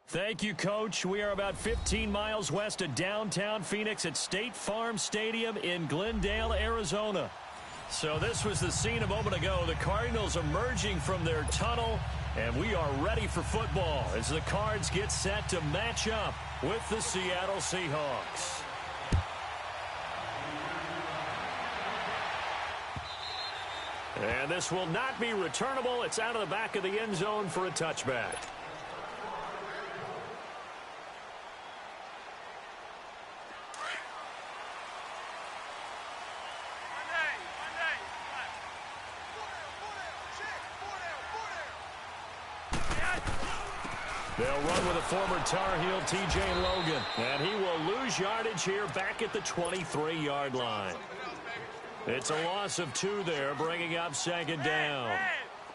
Thank you, Coach. We are about 15 miles west of downtown Phoenix at State Farm Stadium in Glendale, Arizona. So this was the scene a moment ago. The Cardinals emerging from their tunnel, and we are ready for football as the Cards get set to match up with the Seattle Seahawks. And this will not be returnable. It's out of the back of the end zone for a touchback. They'll run with a former Tar Heel, T.J. Logan. And he will lose yardage here back at the 23-yard line. It's a loss of 2 there, bringing up second down.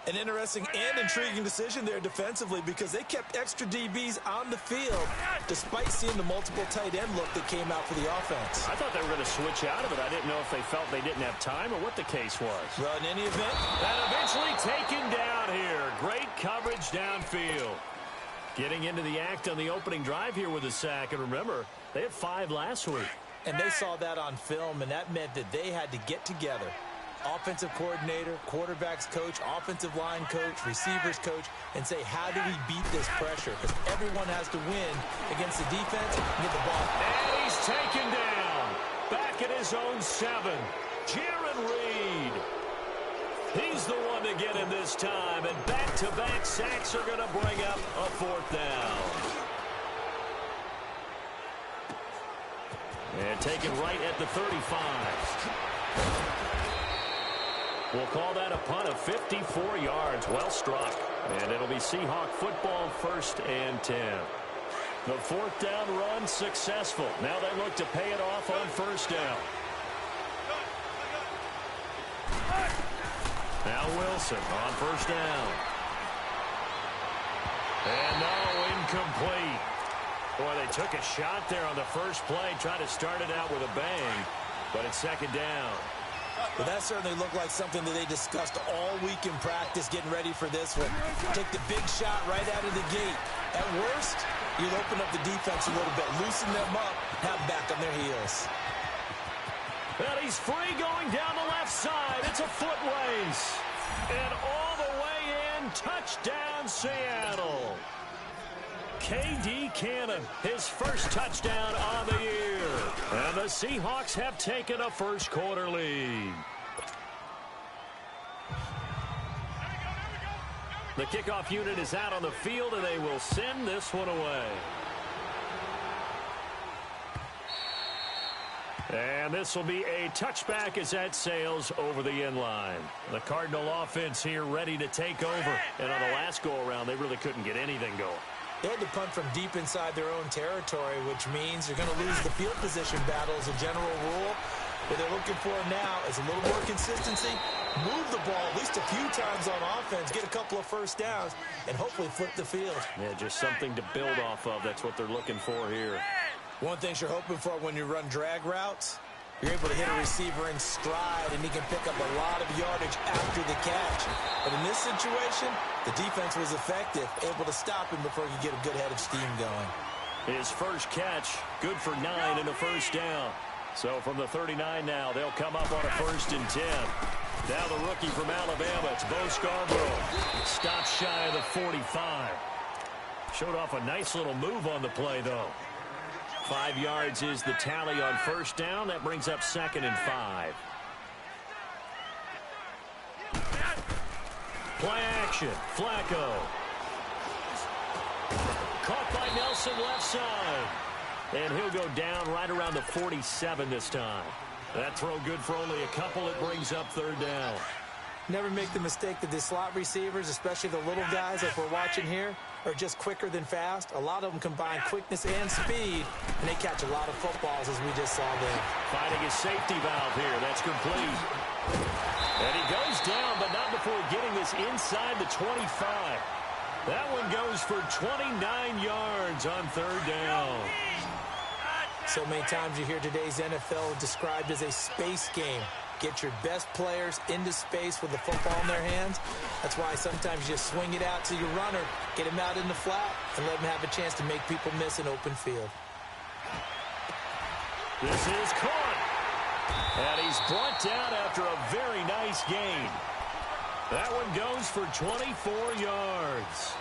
An interesting and intriguing decision there defensively because they kept extra DBs on the field despite seeing the multiple tight end look that came out for the offense. I thought they were going to switch out of it. I didn't know if they felt they didn't have time or what the case was. Well, in any event. And eventually taken down here. Great coverage downfield. Getting into the act on the opening drive here with a sack. And remember, they had 5 last week. And they saw that on film, and that meant that they had to get together. Offensive coordinator, quarterbacks coach, offensive line coach, receivers coach, and say, how do we beat this pressure? Because everyone has to win against the defense and get the ball. And he's taken down. Back at his own 7. Jaron Reed. He's the one to get him this time. And back-to-back sacks are going to bring up a 4th down. And taken right at the 35. We'll call that a punt of 54 yards. Well struck. And it'll be Seahawk football, 1st and 10. The 4th down run successful. Now they look to pay it off on 1st down. Now Wilson on 1st down. And no, incomplete. Boy, they took a shot there on the first play, tried to start it out with a bang, but it's 2nd down. But that certainly looked like something that they discussed all week in practice, getting ready for this one. Take the big shot right out of the gate. At worst, you'll open up the defense a little bit, loosen them up, have them back on their heels. And he's free going down the left side. It's a foot race. And all the way in, touchdown Seattle. K.D. Cannon, his first touchdown on the year. And the Seahawks have taken a first-quarter lead. The kickoff unit is out on the field, and they will send this one away. And this will be a touchback as that sails over the end line. The Cardinal offense here ready to take over. And on the last go-around, they really couldn't get anything going. They had to punt from deep inside their own territory, which means they're going to lose the field position battle as a general rule. What they're looking for now is a little more consistency, move the ball at least a few times on offense, get a couple of first downs, and hopefully flip the field. Yeah, just something to build off of. That's what they're looking for here. One thing you're hoping for when you run drag routes, you're able to hit a receiver in stride, and he can pick up a lot of yardage after the catch. But in this situation, the defense was effective, able to stop him before he could get a good head of steam going. His first catch, good for 9 and a first down. So from the 39 now, they'll come up on a 1st and 10. Now the rookie from Alabama, it's Bo Scarborough. Stops shy of the 45. Showed off a nice little move on the play, though. 5 yards is the tally on 1st down. That brings up 2nd and 5. Play action. Flacco. Caught by Nelson left side. And he'll go down right around the 47 this time. That throw good for only a couple. It brings up 3rd down. Never make the mistake that the slot receivers, especially the little guys like we're watching here, are just quicker than fast. A lot of them combine quickness and speed, and they catch a lot of footballs as we just saw there. Finding his safety valve here. That's complete. And he goes down, but not before getting this inside the 25. That one goes for 29 yards on 3rd down. So many times you hear today's NFL described as a space game. get your best players into space with the football in their hands. That's why sometimes you just swing it out to your runner, get him out in the flat, and let him have a chance to make people miss an open field. This is caught. And he's brought down after a very nice gain. That one goes for 24 yards.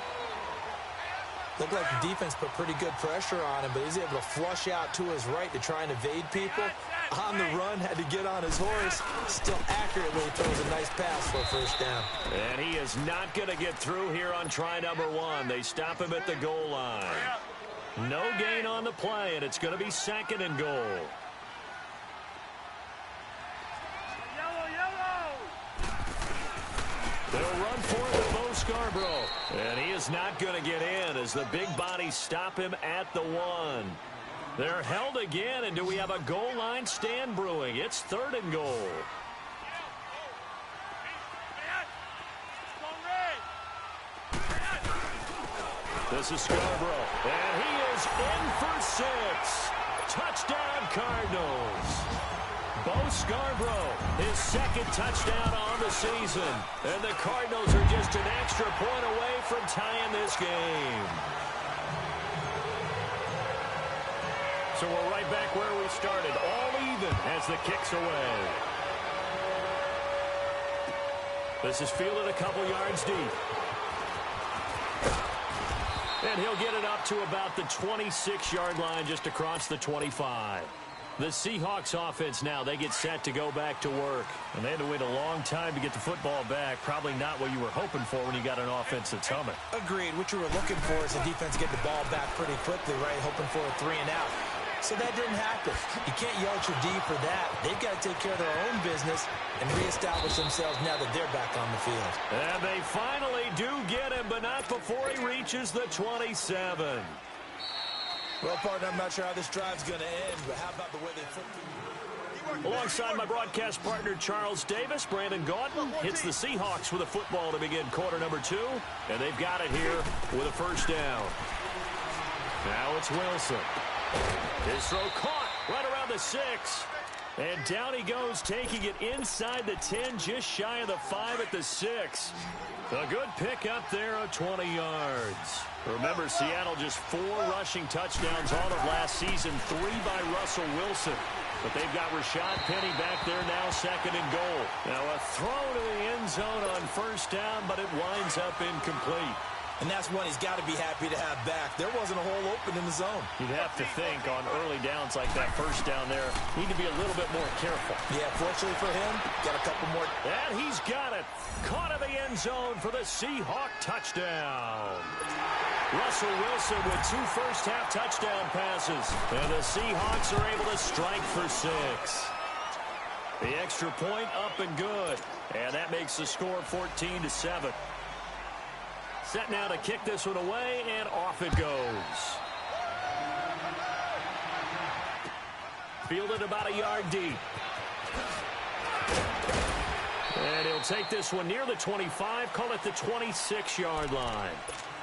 Looked like the defense put pretty good pressure on him, but he's able to flush out to his right to try and evade people. On the run, had to get on his horse. Still accurately throws a nice pass for a first down. And he is not going to get through here on try number 1. They stop him at the goal line. No gain on the play, and it's going to be 2nd and goal. They'll run for it with Bo Scarborough. And he is not going to get in as the big bodies stop him at the 1. They're held again, and do we have a goal line stand brewing? It's 3rd and goal. This is Scarborough, and he is in for 6. Touchdown, Cardinals. Bo Scarborough, his 2nd touchdown on the season. And the Cardinals are just an extra point away from tying this game. So we're right back where we started, all even as the kick's away. This is fielded a couple yards deep. And he'll get it up to about the 26-yard line just across the 25. The Seahawks offense now, they get set to go back to work. And they had to wait a long time to get the football back. Probably not what you were hoping for when you got an offense that's humming. Agreed. What you were looking for is the defense getting the ball back pretty quickly, right? Hoping for a 3 and out. So that didn't happen. You can't yell at your D for that. They've got to take care of their own business and reestablish themselves now that they're back on the field. And they finally do get him, but not before he reaches the 27. Well, partner, I'm not sure how this drive's going to end, but how about the way they flip? Alongside my broadcast partner, Charles Davis, Brandon Gaudin hits the Seahawks with a football to begin quarter number 2, and they've got it here with a first down. Now it's Wilson. His throw caught right around the 6. And down he goes, taking it inside the 10, just shy of the 5 at the 6. A good pick up there of 20 yards. Remember, Seattle just 4 rushing touchdowns all of last season, 3 by Russell Wilson. But they've got Rashad Penny back there now, 2nd and goal. Now a throw to the end zone on first down, but it winds up incomplete. And that's one he's got to be happy to have back. There wasn't a hole open in the zone. You'd have to think on early downs like that first down there, need to be a little bit more careful. Yeah, fortunately for him, got a couple more. And he's got it. Caught in the end zone for the Seahawk touchdown. Russell Wilson with 2 first-half touchdown passes. And the Seahawks are able to strike for 6. The extra point up and good. And that makes the score 14-7. Set now to kick this one away, and off it goes. Fielded about a yard deep. And he'll take this one near the 25, call it the 26-yard line.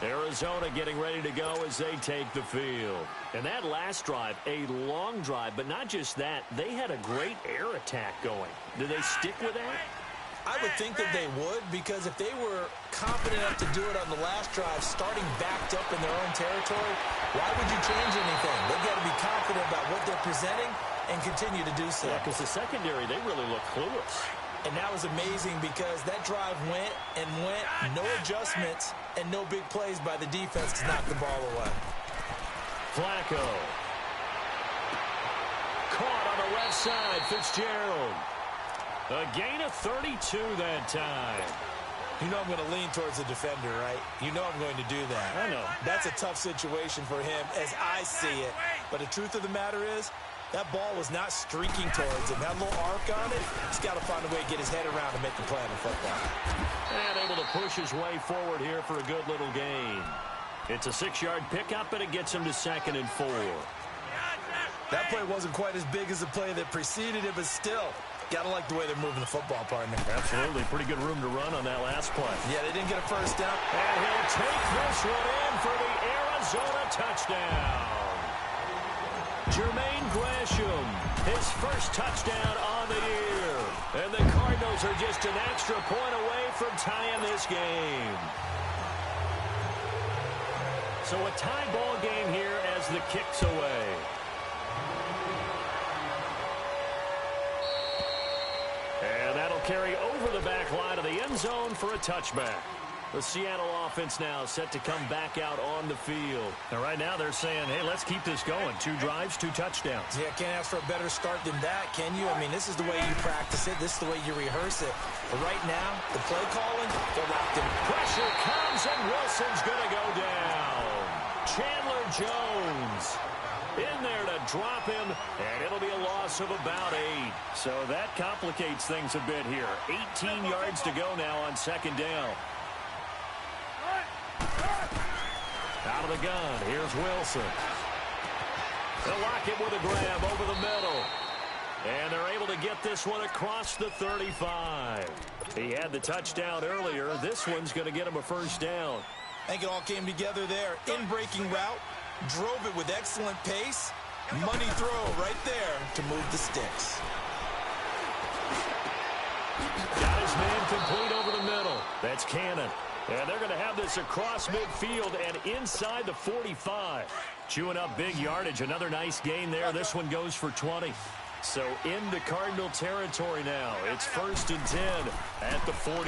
Arizona getting ready to go as they take the field. And that last drive, a long drive, but not just that, they had a great air attack going. Do they stick with that? I would think that they would, because if they were confident enough to do it on the last drive, starting backed up in their own territory, why would you change anything? They've got to be confident about what they're presenting and continue to do so. Yeah, because the secondary, they really look clueless. And that was amazing because that drive went and went, no adjustments, and no big plays by the defense to knock the ball away. Flacco. Caught on the left side, Fitzgerald. A gain of 32 that time. You know I'm going to lean towards the defender, right? You know I'm going to do that. I know. That's a tough situation for him as I see it. But the truth of the matter is, that ball was not streaking towards him. That little arc on it, he's got to find a way to get his head around and make the play on the football. And able to push his way forward here for a good little gain. It's a 6-yard pickup, and it gets him to 2nd and 4. That play wasn't quite as big as the play that preceded it, but still, got to like the way they're moving the football, partner. Absolutely. Pretty good room to run on that last play. Yeah, they didn't get a first down. And he'll take this one in for the Arizona touchdown. Jermaine Gresham, his first touchdown on the year. And the Cardinals are just an extra point away from tying this game. So a tie ball game here as the kick's away. And that'll carry over the back line of the end zone for a touchback. The Seattle offense now set to come back out on the field. Now, right now, they're saying, hey, let's keep this going. 2 drives, 2 touchdowns. Yeah, can't ask for a better start than that, can you? I mean, this is the way you practice it. This is the way you rehearse it. But right now, the play calling, they're locked in. Pressure comes, and Wilson's going to go down. Chandler Jones in there to drop him, and it'll be a loss of about 8. So that complicates things a bit here. 18 yards to go now on second down. Out of the gun, here's Wilson. They'll lock it with a grab over the middle. And they're able to get this one across the 35. He had the touchdown earlier. This one's going to get him a first down. I think it all came together there. In-breaking route, drove it with excellent pace. Money throw right there to move the sticks. Got his man complete over the middle. That's Cannon. And they're going to have this across midfield and inside the 45. Chewing up big yardage. Another nice gain there. This one goes for 20. So into Cardinal territory now. It's 1st and 10 at the 43.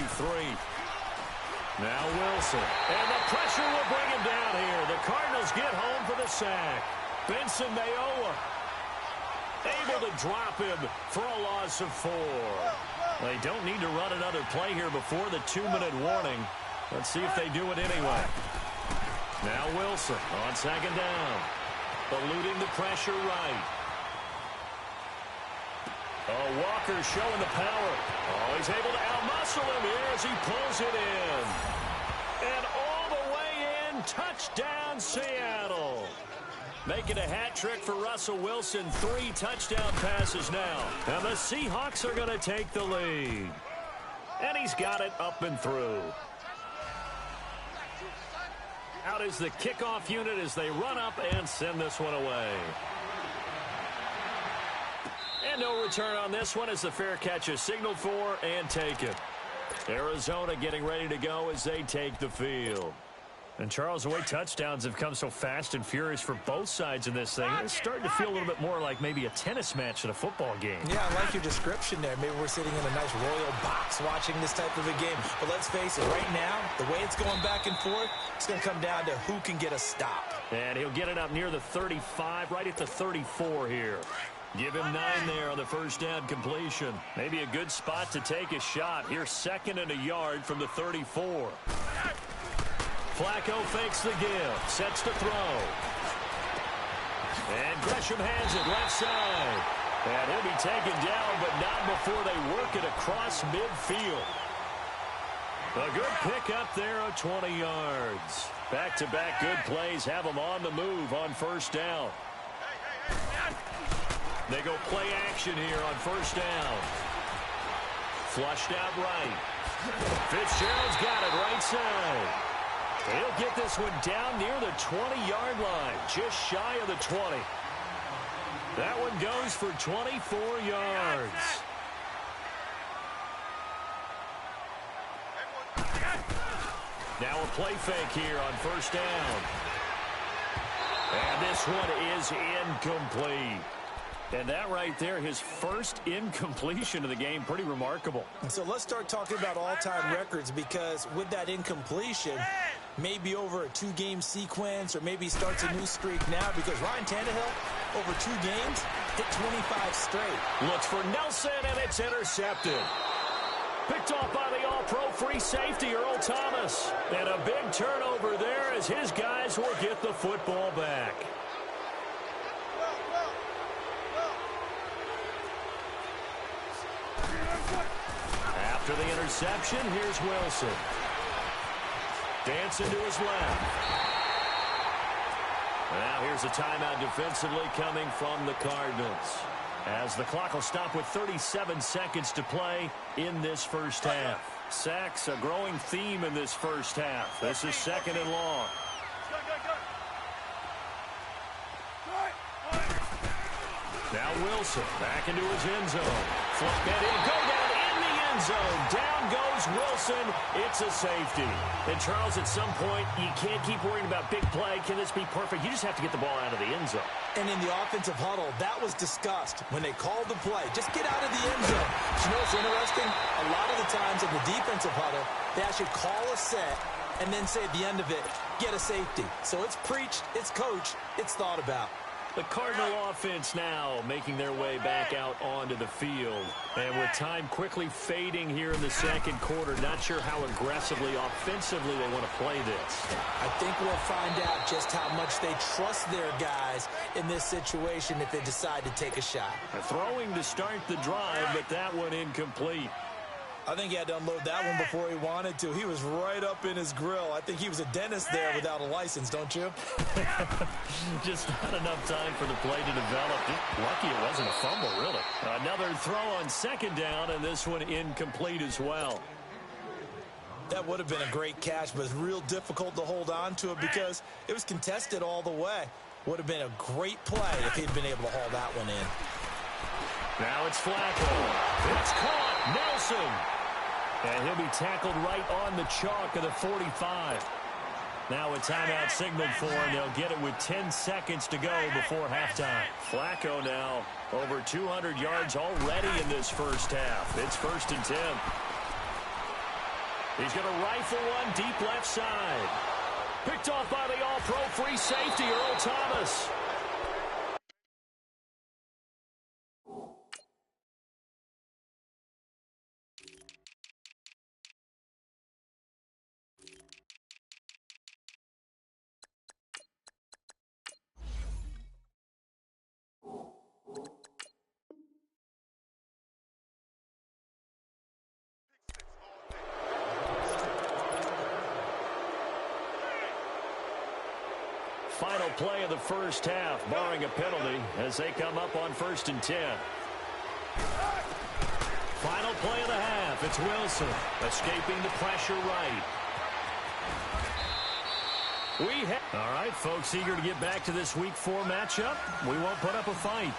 Now Wilson. And the pressure will bring him down here. The Cardinals get home for the sack. Benson Mayowa able to drop him for a loss of 4. They don't need to run another play here before the 2-minute warning. Let's see if they do it anyway. Now Wilson on second down. Eluding the pressure right. Oh, Walker showing the power. Oh, he's able to outmuscle him here as he pulls it in. And all the way in, touchdown Seattle. Making a hat trick for Russell Wilson. 3 touchdown passes now. And the Seahawks are going to take the lead. And he's got it up and through. Out is the kickoff unit as they run up and send this one away. And no return on this one as the fair catch is signaled for and taken. Arizona getting ready to go as they take the field. And, Charles, the way touchdowns have come so fast and furious for both sides in this thing, it's starting to feel a little bit more like maybe a tennis match in a football game. Yeah, I like your description there. Maybe we're sitting in a nice royal box watching this type of a game. But let's face it, right now, the way it's going back and forth, it's going to come down to who can get a stop. And he'll get it up near the 35, right at the 34 here. Give him 9 there on the first down completion. Maybe a good spot to take a shot. Here's 2nd and a yard from the 34. Flacco fakes the give, sets to throw. And Gresham has it left side. And he'll be taken down, but not before they work it across midfield. A good pick up there of 20 yards. Back-to-back good plays have them on the move on first down. They go play action here on first down. Flushed out right. Fitzgerald's got it right side. He'll get this one down near the 20-yard line, just shy of the 20. That one goes for 24 yards. Now a play fake here on first down. And this one is incomplete. And that right there, his first incompletion of the game, pretty remarkable. So let's start talking about all-time records, because with that incompletion, maybe over a 2-game sequence, or maybe starts a new streak now, because Ryan Tannehill, over 2 games, hit 25 straight. Looks for Nelson, and it's intercepted. Picked off by the all-pro free safety, Earl Thomas. And a big turnover there as his guys will get the football back. After the interception, here's Wilson. Dancing to his left. Now here's a timeout defensively coming from the Cardinals, as the clock will stop with 37 seconds to play in this first half. Sacks, a growing theme in this first half. This is 2nd and long. Now Wilson back into his end zone. Flip that in, go down end zone. Down goes Wilson. It's a safety. And, Charles, at some point, you can't keep worrying about big play. Can this be perfect? You just have to get the ball out of the end zone. And in the offensive huddle, that was discussed when they called the play. Just get out of the end zone. But you know what's interesting? A lot of the times in the defensive huddle, they actually call a set and then say at the end of it, get a safety. So it's preached, it's coached, it's thought about. The Cardinal offense now making their way back out onto the field. And with time quickly fading here in the second quarter, not sure how aggressively, offensively they want to play this. I think we'll find out just how much they trust their guys in this situation if they decide to take a shot. Throwing to start the drive, but that one incomplete. I think he had to unload that one before he wanted to. He was right up in his grill. I think he was a dentist there without a license, don't you? Just not enough time for the play to develop. Lucky it wasn't a fumble, really. Another throw on second down, and this one incomplete as well. That would have been a great catch, but it's real difficult to hold on to it because it was contested all the way. Would have been a great play if he'd been able to haul that one in. Now it's Flacco. It's caught. Nelson. And he'll be tackled right on the chalk of the 45. Now a timeout signaled for, and they'll get it with 10 seconds to go before halftime. Flacco now over 200 yards already in this first half. It's 1st and 10. He's going to rifle one deep left side. Picked off by the all-pro free safety, Earl Thomas. Final play of the first half, barring a penalty, as they come up on 1st and 10. Final play of the half. It's Wilson escaping the pressure right. All right, folks, eager to get back to this Week 4 matchup. We won't put up a fight.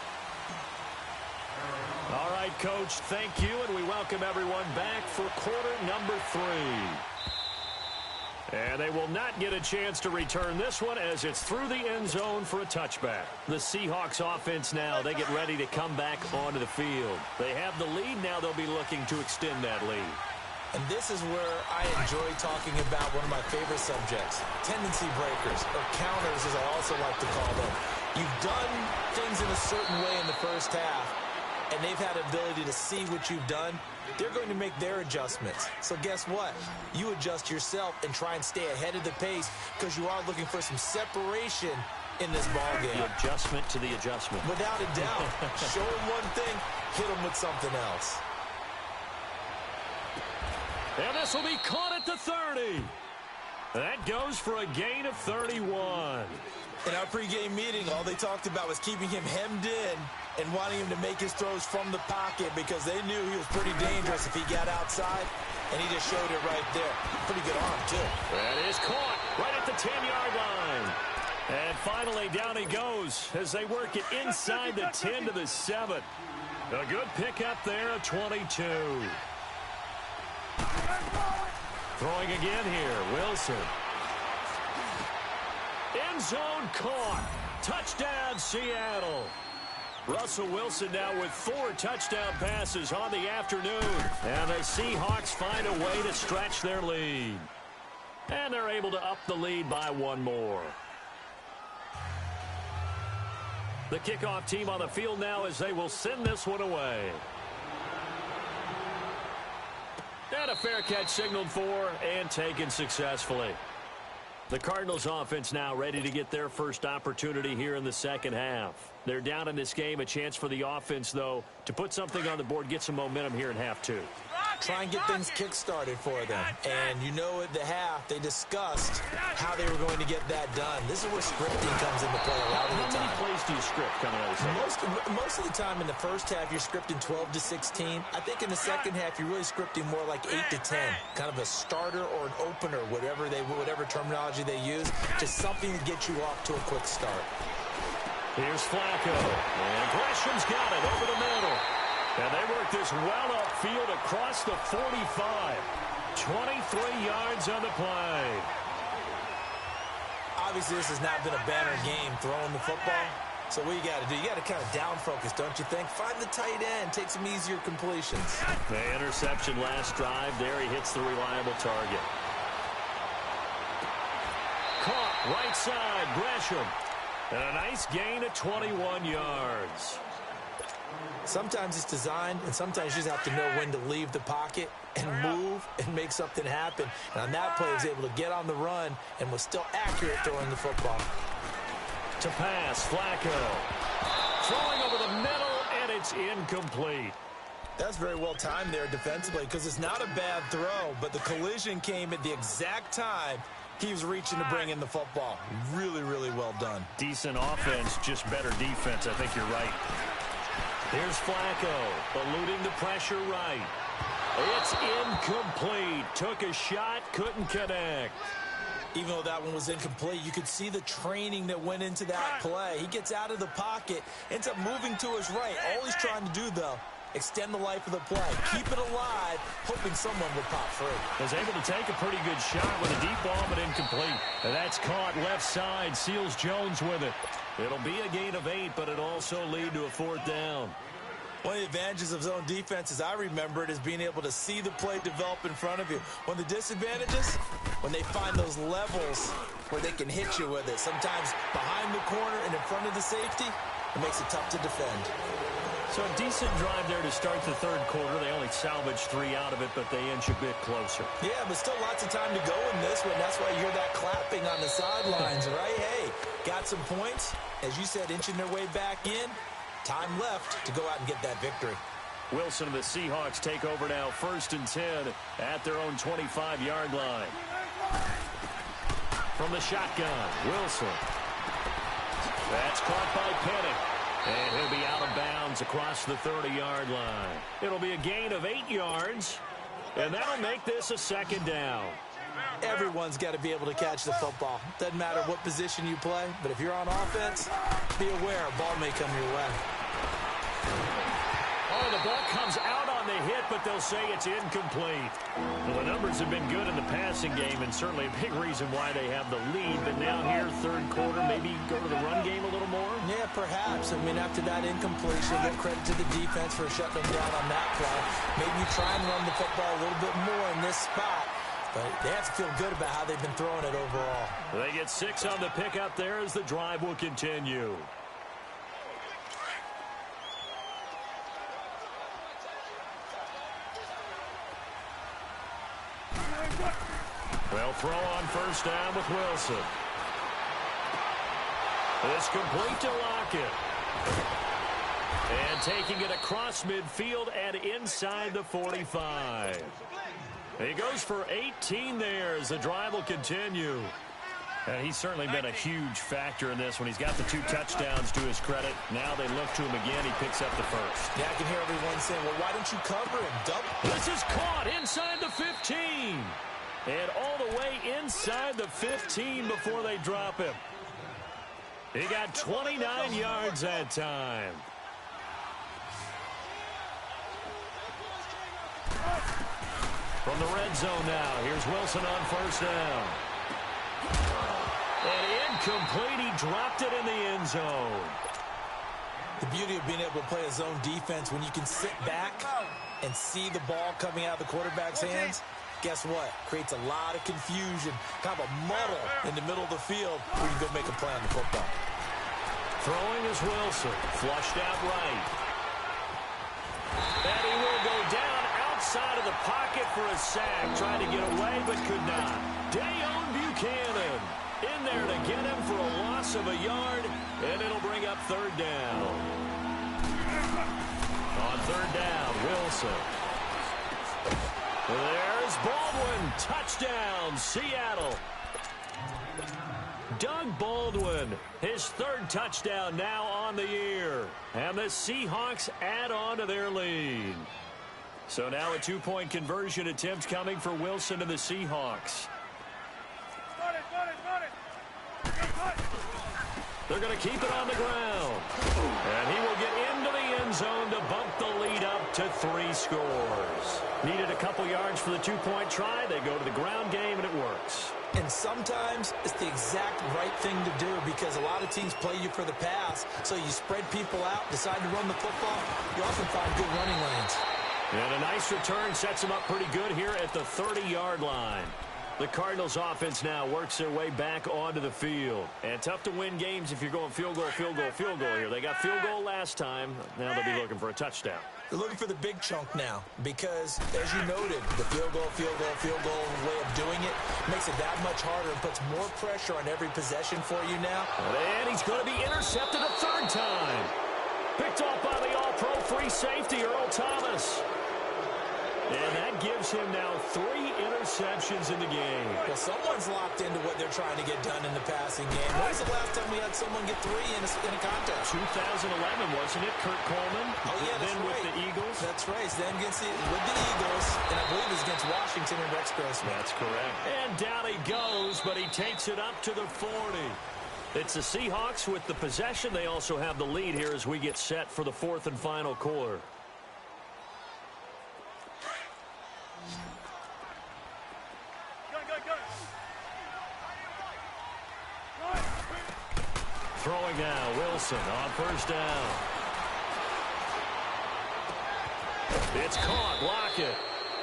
All right, Coach, thank you, and we welcome everyone back for quarter number 3. And they will not get a chance to return this one as it's through the end zone for a touchback. The Seahawks offense now, they get ready to come back onto the field. They have the lead. Now they'll be looking to extend that lead. And this is where I enjoy talking about one of my favorite subjects, tendency breakers, or counters as I also like to call them. You've done things in a certain way in the first half, and they've had the ability to see what you've done. They're going to make their adjustments. So guess what? You adjust yourself and try and stay ahead of the pace because you are looking for some separation in this ballgame. The adjustment to the adjustment. Without a doubt. Show them one thing, hit them with something else. And this will be caught at the 30. That goes for a gain of 31. In our pregame meeting, all they talked about was keeping him hemmed in and wanting him to make his throws from the pocket because they knew he was pretty dangerous if he got outside, and he just showed it right there. Pretty good arm, too. That is caught right at the 10-yard line. And finally, down he goes as they work it inside the 10 to the 7. A good pickup there, a 22. Throwing again here, Wilson. End zone caught. Touchdown, Seattle. Russell Wilson now with 4 touchdown passes on the afternoon. And the Seahawks find a way to stretch their lead. And they're able to up the lead by one more. The kickoff team on the field now as they will send this one away. And a fair catch signaled for and taken successfully. The Cardinals offense now ready to get their first opportunity here in the second half. They're down in this game. A chance for the offense, though, to put something on the board, get some momentum here in half 2. Try and get things kick-started for them. And you know at the half, they discussed how they were going to get that done. This is where scripting comes into play a lot of the time. How many plays do you script coming out of the Most of the time in the first half, you're scripting 12 to 16. I think in the second half, you're really scripting more like 8 to 10. Kind of a starter or an opener, whatever terminology they use. Just something to get you off to a quick start. Here's Flacco. And Gresham's got it over the middle. And they work this well upfield across the 45. 23 yards on the play. Obviously, this has not been a banner game throwing the football. So what you got to do, you got to kind of down focus, don't you think? Find the tight end, take some easier completions. The interception last drive. There he hits the reliable target. Caught right side, Gresham. And a nice gain of 21 yards. Sometimes it's designed, and sometimes you just have to know when to leave the pocket and move and make something happen. And on that play, he was able to get on the run and was still accurate throwing the football. To pass, Flacco. Throwing over the middle, and it's incomplete. That's very well timed there defensively because it's not a bad throw, but the collision came at the exact time he was reaching to bring in the football. Really, really well done. Decent offense, just better defense. I think you're right. Here's Flacco, eluding the pressure right. It's incomplete. Took a shot, couldn't connect. Even though that one was incomplete, you could see the training that went into that play. He gets out of the pocket, ends up moving to his right. All he's trying to do, though, extend the life of the play. Keep it alive, hoping someone would pop free. Was able to take a pretty good shot with a deep ball, but incomplete. And that's caught left side. Seals Jones with it. It'll be a gain of 8, but it'll also lead to a 4th down. One of the advantages of zone defense, as I remember it, is being able to see the play develop in front of you. One of the disadvantages, when they find those levels where they can hit you with it. Sometimes behind the corner and in front of the safety, it makes it tough to defend. So a decent drive there to start the 3rd quarter. They only salvaged 3 out of it, but they inch a bit closer. Yeah, but still lots of time to go in this one. That's why you hear that clapping on the sidelines, right? Hey, got some points. As you said, inching their way back in. Time left to go out and get that victory. Wilson and the Seahawks take over now, 1st and 10 at their own 25-yard line. From the shotgun, Wilson. That's caught by Penning. And he'll be out of bounds across the 30-yard line. It'll be a gain of 8 yards, and that'll make this a 2nd down. Everyone's got to be able to catch the football. Doesn't matter what position you play, but if you're on offense, be aware a ball may come your way. Oh, the ball comes out on the hit, but they'll say it's incomplete. Well, the numbers have been good in the passing game, and certainly a big reason why they have the lead. But now here, 3rd quarter, maybe go to the run game a little more? Yeah, perhaps. I mean, after that incompletion, give credit to the defense for shutting them down on that play. Maybe try and run the football a little bit more in this spot. But they have to feel good about how they've been throwing it overall. They get 6 on the pickup there as the drive will continue. They'll throw on 1st down with Wilson. It's complete to Lockett. And taking it across midfield and inside the 45. He goes for 18 there as the drive will continue. And he's certainly been a huge factor in this when he's got the 2 touchdowns to his credit. Now they look to him again. He picks up the 1st. Yeah, I can hear everyone saying, well, why don't you cover him? This is caught inside the 15. And all the way inside the 15 before they drop him. He got 29 yards that time. From the red zone now, here's Wilson on 1st down. And incomplete, he dropped it in the end zone. The beauty of being able to play a zone defense when you can sit back and see the ball coming out of the quarterback's hands, guess what? Creates a lot of confusion, kind of a muddle in the middle of the field where you can go make a play on the football. Throwing is Wilson, flushed out right. And he will go down outside of the pocket for a sack. Tried to get away, but could not. Dayon Buchanan in there to get him for a loss of a yard, and it'll bring up 3rd down. On 3rd down, Wilson. There's Baldwin. Touchdown, Seattle. Doug Baldwin, his 3rd touchdown now on the year. And the Seahawks add on to their lead. So now a 2-point conversion attempt coming for Wilson and the Seahawks. They're going to keep it on the ground. And he will get into the end zone to bump the lead up to 3 scores. Needed a couple yards for the 2-point try. They go to the ground game, and it works. And sometimes it's the exact right thing to do because a lot of teams play you for the pass. So you spread people out, decide to run the football. You often find good running lanes. And a nice return sets them up pretty good here at the 30-yard line. The Cardinals offense now works their way back onto the field. And tough to win games if you're going field goal, field goal, field goal here. They got field goal last time. Now they'll be looking for a touchdown. They're looking for the big chunk now because, as you noted, the field goal way of doing it makes it that much harder and puts more pressure on every possession for you now. And he's going to be intercepted a 3rd time. Picked off by the all-pro free safety, Earl Thomas. And that gives him now 3 interceptions in the game. Well, someone's locked into what they're trying to get done in the passing game. When was the last time we had someone get 3 in a contest? 2011, wasn't it? Kurt Coleman. Oh, yeah, that's then right. with the Eagles. That's right. Then with the Eagles, and I believe it's against Washington and Rex Grossman. That's correct. And down he goes, but he takes it up to the 40. It's the Seahawks with the possession. They also have the lead here as we get set for the 4th and final quarter. Throwing now, Wilson on 1st down. It's caught, Lockett.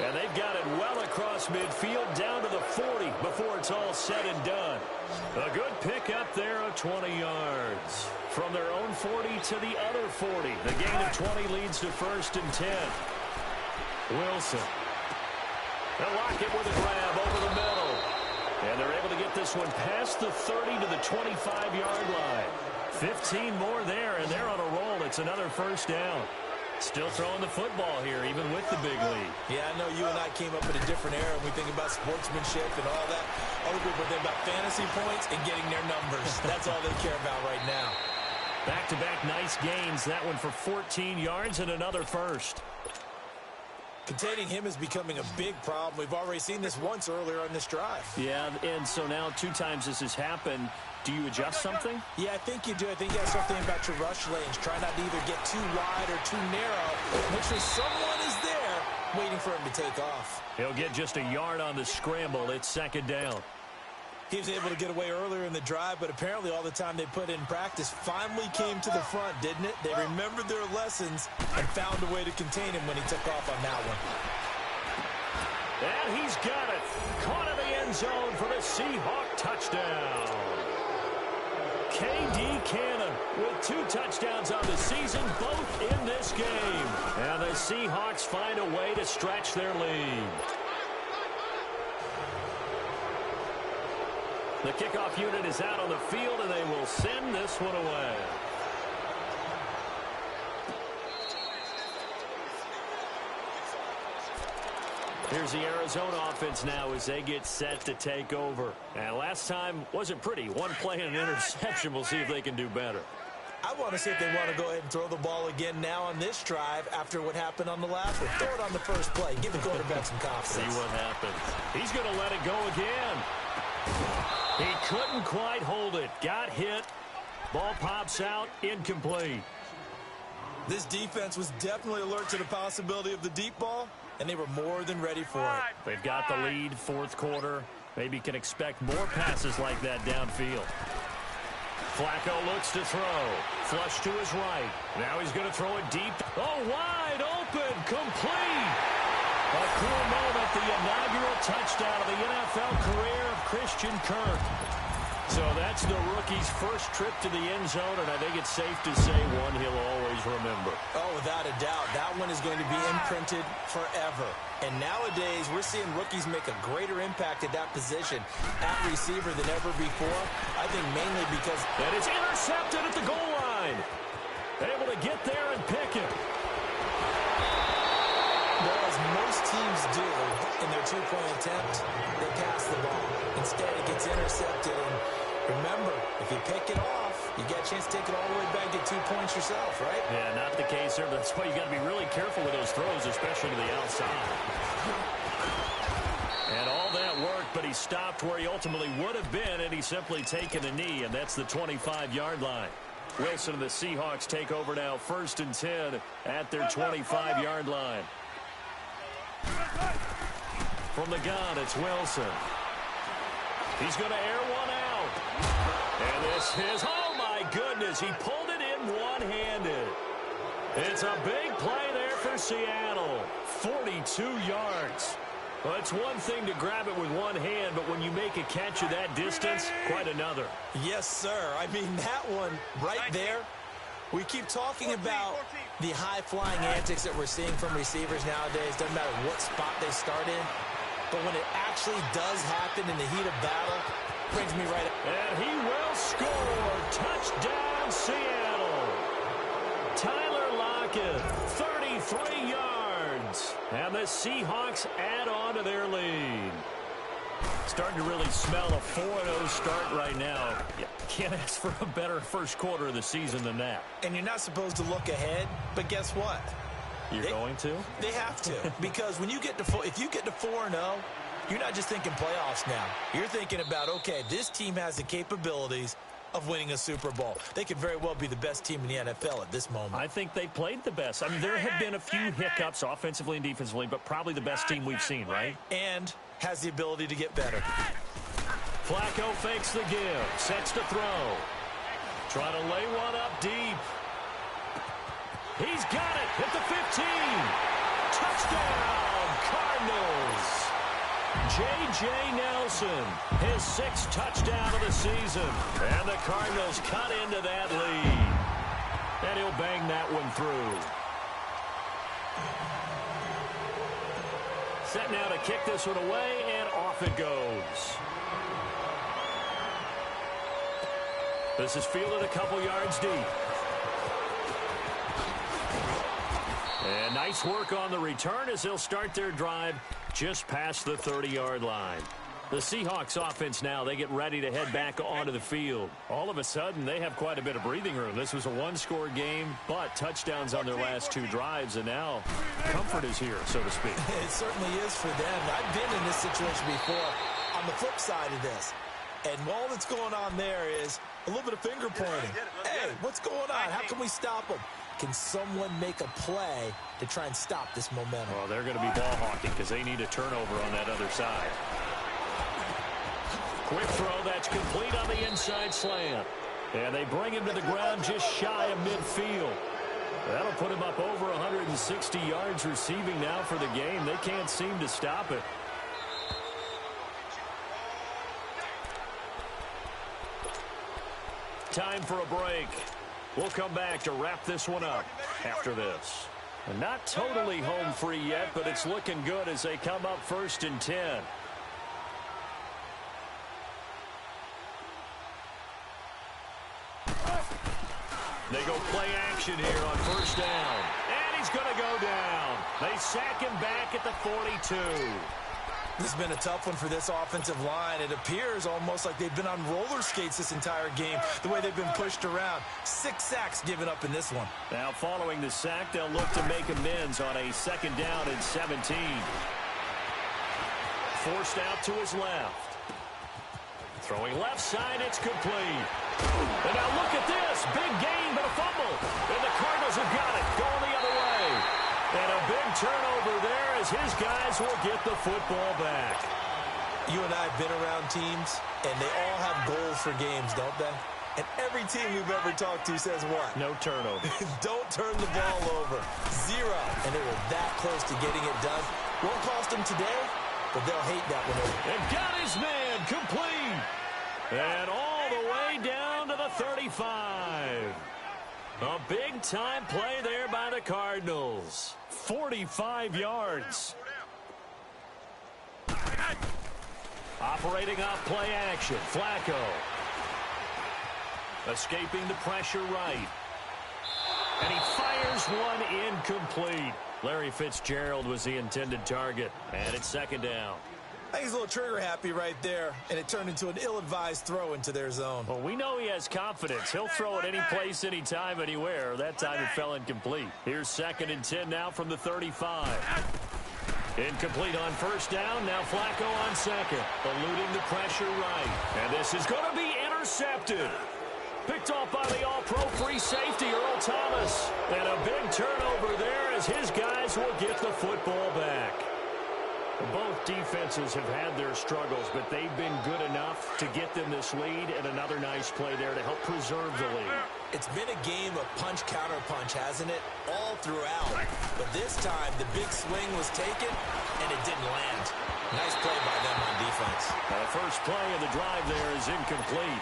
And they've got it well across midfield down to the 40 before it's all said and done. A good pickup there of 20 yards. From their own 40 to the other 40. The gain of 20 leads to 1st and 10. Wilson. And Lockett with a grab over the middle. And they're able to get this one past the 30 to the 25-yard line. 15 more there, and they're on a roll. It's another 1st down. Still throwing the football here, even with the big lead. Yeah, I know you and I came up in a different era when we think about sportsmanship and all that. Other people think about fantasy points and getting their numbers. That's all they care about right now. Back-to-back nice gains. That one for 14 yards and another 1st. Containing him is becoming a big problem. We've already seen this once earlier on this drive. Yeah, and so now 2 times this has happened. Do you adjust something? Yeah, I think you do. I think you have something about your rush lanes. Try not to either get too wide or too narrow. Make sure someone is there waiting for him to take off. He'll get just a yard on the scramble. It's 2nd down. He was able to get away earlier in the drive, but apparently all the time they put in practice finally came to the front, didn't it? They remembered their lessons and found a way to contain him when he took off on that one. And he's got it. Caught in the end zone for the Seahawk touchdown. K.D. Cannon with 2 touchdowns on the season, both in this game. And the Seahawks find a way to stretch their lead. The kickoff unit is out on the field, and they will send this one away. Here's the Arizona offense now as they get set to take over. And last time wasn't pretty. 1 play and an interception. We'll see if they can do better. I want to see if they want to go ahead and throw the ball again now on this drive after what happened on the last one. Throw it on the first play. Give the quarterback some confidence. See what happens. He's going to let it go again. He couldn't quite hold it. Got hit. Ball pops out. Incomplete. This defense was definitely alert to the possibility of the deep ball, and they were more than ready for it. They've got the lead, 4th quarter. Maybe can expect more passes like that downfield. Flacco looks to throw. Flush to his right. Now he's going to throw it deep. Oh, wide open. Complete. A cool moment, the inaugural touchdown of the NFL career of Christian Kirk. So that's the rookie's first trip to the end zone, and I think it's safe to say one he'll always remember. Oh, without a doubt. That one is going to be imprinted forever. And nowadays, we're seeing rookies make a greater impact at that position at receiver than ever before. I think mainly because... And it's intercepted at the goal line. Able to get there and pick it. Well, as most teams do in their 2-point attempt, they pass the ball. Instead, it gets intercepted. And remember, if you pick it off, you get a chance to take it all the way back, get 2 points yourself, right? Yeah, not the case there. But that's why you got to be really careful with those throws, especially to the outside. And all that worked, but he stopped where he ultimately would have been, and he's simply taken a knee, and that's the 25-yard line. Wilson and the Seahawks take over now, 1st and 10 at their 25-yard line. From the gun, it's Wilson. He's going to air one out. And this is, oh my goodness, he pulled it in one-handed. It's a big play there for Seattle. 42 yards. Well, it's one thing to grab it with one hand, but when you make a catch of that distance, quite another. Yes, sir. I mean, that one right there, we keep talking about the high-flying antics that we're seeing from receivers nowadays. Doesn't matter what spot they start in. But when it actually does happen in the heat of battle, brings me right up. And he will score. Touchdown, Seattle. Tyler Lockett, 33 yards. And the Seahawks add on to their lead. Starting to really smell a 4-0 start right now. You can't ask for a better first quarter of the season than that. And you're not supposed to look ahead, but guess what? You're going to? They have to. Because when you get to if you get to 4-0, you're not just thinking playoffs now. You're thinking about, okay, this team has the capabilities of winning a Super Bowl. They could very well be the best team in the NFL at this moment. I think they played the best. I mean, there have been a few hiccups offensively and defensively, but probably the best team we've seen, right? And has the ability to get better. Flacco fakes the give, sets to throw. Trying to lay one up deep. He's got it at the 15. Touchdown, Cardinals. J.J. Nelson, his 6th touchdown of the season. And the Cardinals cut into that lead. And he'll bang that one through. Set now to kick this one away, and off it goes. This is fielded a couple yards deep. And nice work on the return as they'll start their drive just past the 30-yard line. The Seahawks offense now, they get ready to head back onto the field. All of a sudden, they have quite a bit of breathing room. This was a one-score game, but touchdowns on their last 2 drives, and now comfort is here, so to speak. It certainly is for them. I've been in this situation before on the flip side of this. And all that's going on there is a little bit of finger pointing. Hey, what's going on? How can we stop them? Can someone make a play to try and stop this momentum? Well, they're going to be ball hawking because they need a turnover on that other side. Quick throw, that's complete on the inside slant. And they bring him to the ground just shy of midfield. That'll put him up over 160 yards receiving now for the game. They can't seem to stop it. Time for a break. We'll come back to wrap this one up after this. And not totally home free yet, but it's looking good as they come up 1st and 10. They go play action here on 1st down. And he's going to go down. They sack him back at the 42. This has been a tough one for this offensive line. It appears almost like they've been on roller skates this entire game, the way they've been pushed around. 6 sacks given up in this one. Now following the sack, they'll look to make amends on a 2nd down and 17. Forced out to his left. Throwing left side, it's complete. And now look at this. Big gain, but a fumble. And the Cardinals have got it. Going the other way. And a big turnover there as his guys will get the football back. You and I have been around teams, and they all have goals for games, don't they? And every team we've ever talked to says what? No turnover. Don't turn the ball over. 0. And they were that close to getting it done. Won't cost them today, but they'll hate that one over. And got his man complete. And all the way down to the 35. A big-time play there by the Cardinals. 45 yards. Operating off play action. Flacco. Escaping the pressure right. And he fires one incomplete. Larry Fitzgerald was the intended target. And it's 2nd down. I think he's a little trigger happy right there, and it turned into an ill-advised throw into their zone. Well, we know he has confidence. He'll throw it any place, anytime, anywhere. That time it fell incomplete. Here's 2nd and 10 now from the 35. Incomplete on 1st down. Now Flacco on 2nd. Eluding the pressure right. And this is going to be intercepted. Picked off by the all-pro free safety, Earl Thomas. And a big turnover there as his guys will get the football back. Both defenses have had their struggles, but they've been good enough to get them this lead, and another nice play there to help preserve the lead. It's been a game of punch-counter-punch, hasn't it? All throughout. But this time, the big swing was taken, and it didn't land. Nice play by them on defense. The first play of the drive there is incomplete.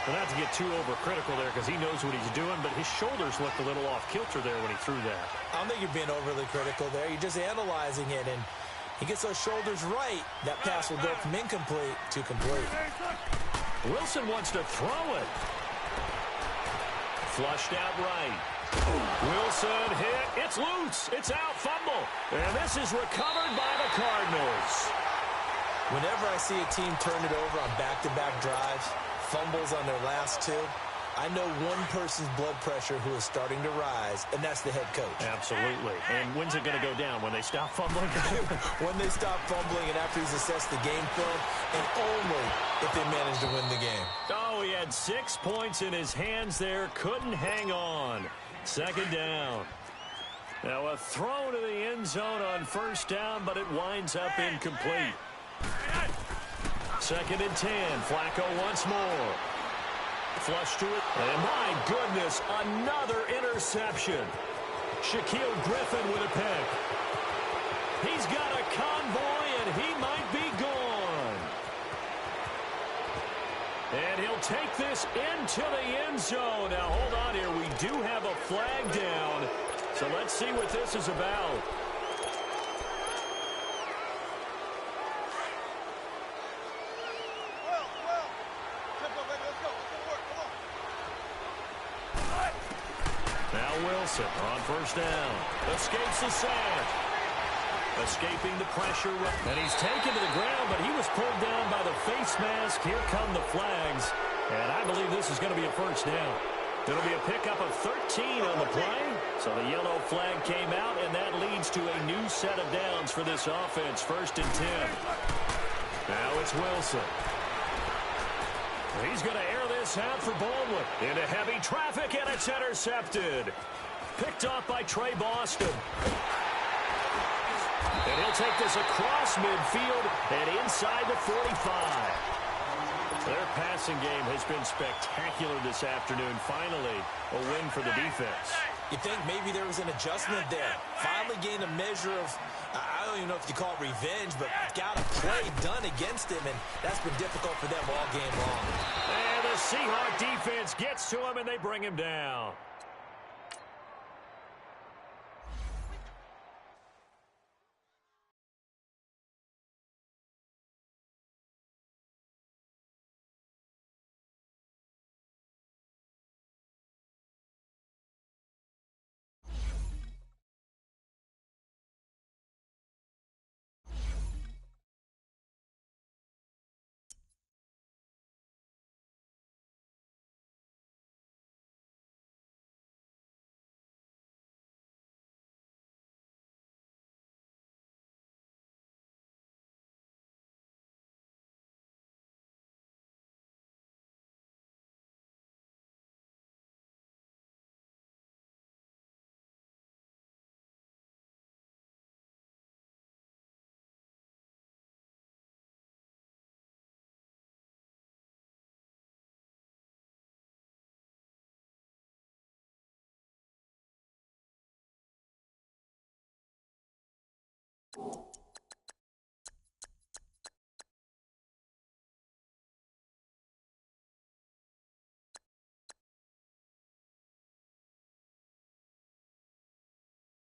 Well, not to get too overcritical there because he knows what he's doing, but his shoulders looked a little off-kilter there when he threw that. I don't think you're being overly critical there. You're just analyzing it, and he gets those shoulders right. That pass will go from incomplete to complete. Wilson wants to throw it. Flushed out right. Wilson hit. It's loose. It's out. Fumble. And this is recovered by the Cardinals. Whenever I see a team turn it over on back-to-back drives, fumbles on their last two, I know one person's blood pressure who is starting to rise, and that's the head coach. Absolutely. And when's it going to go down? When they stop fumbling? When they stop fumbling and after he's assessed the game film, and only if they manage to win the game. Oh, he had 6 points in his hands there. Couldn't hang on. Second down. Now a throw to the end zone on first down, but it winds up incomplete. Second and 10. Flacco once more. Flush to it. And my goodness, another interception. Shaquille Griffin with a pick. He's got a convoy, and he might be gone. And he'll take this into the end zone. Now, hold on here. We do have a flag down. So let's see what this is about. Wilson on first down. Escapes the sack. Escaping the pressure. And he's taken to the ground, but he was pulled down by the face mask. Here come the flags. And I believe this is going to be a first down. It'll be a pickup of 13 on the play. So the yellow flag came out, and that leads to a new set of downs for this offense. First and 10. Now it's Wilson. He's going to air this out for Baldwin. Into heavy traffic, and it's intercepted. Picked off by Trey Boston. And he'll take this across midfield and inside the 45. Their passing game has been spectacular this afternoon. Finally, a win for the defense. You think maybe there was an adjustment there. Finally gained a measure of, I don't even know if you call it revenge, but got a play done against him, and that's been difficult for them all game long. And the Seahawks defense gets to him, and they bring him down. You